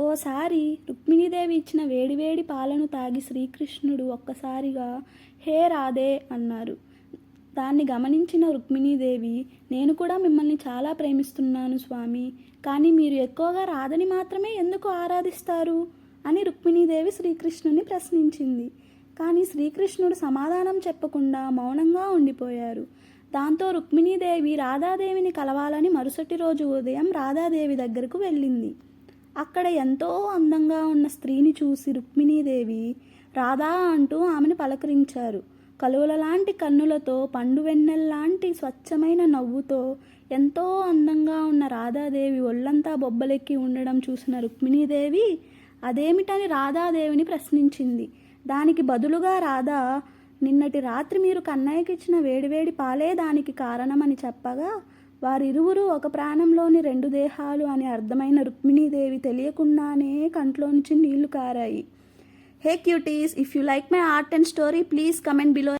ఓసారి రుక్మిణీదేవి ఇచ్చిన వేడివేడి పాలను తాగి శ్రీకృష్ణుడు ఒక్కసారిగా హే రాధే అన్నారు. దాన్ని గమనించిన రుక్మిణీదేవి, నేను కూడా మిమ్మల్ని చాలా ప్రేమిస్తున్నాను స్వామి, కానీ మీరు ఎక్కువగా రాధని మాత్రమే ఎందుకు ఆరాధిస్తారు అని రుక్మిణీదేవి శ్రీకృష్ణుని ప్రశ్నించింది. కానీ శ్రీకృష్ణుడు సమాధానం చెప్పకుండా మౌనంగా ఉండిపోయారు. దాంతో రుక్మిణీదేవి రాధాదేవిని కలవాలని మరుసటి రోజు ఉదయం రాధాదేవి దగ్గరకు వెళ్ళింది. అక్కడ ఎంతో అందంగా ఉన్న స్త్రీని చూసి రుక్మిణీదేవి రాధా అంటూ ఆమెను పలకరించారు. కలువలలాంటి కన్నులతో, పండు వెన్నెల్లాంటి స్వచ్ఛమైన నవ్వుతో ఎంతో అందంగా ఉన్న రాధాదేవి ఒళ్ళంతా బొబ్బలెక్కి ఉండడం చూసిన రుక్మిణీదేవి అదేమిటని రాధాదేవిని ప్రశ్నించింది. దానికి బదులుగా రాధా, నిన్నటి రాత్రి మీరు కన్నయ్యకి ఇచ్చిన వేడివేడి పాలే దానికి కారణమని చెప్పగా, వారిరువురు ఒక ప్రాణంలోని రెండు దేహాలు అని అర్థమైన రుక్మిణీదేవి తెలియకుండానే కంట్లో నుంచి నీళ్లు కారాయి. Hey cuties, if you like my art and story, please comment below.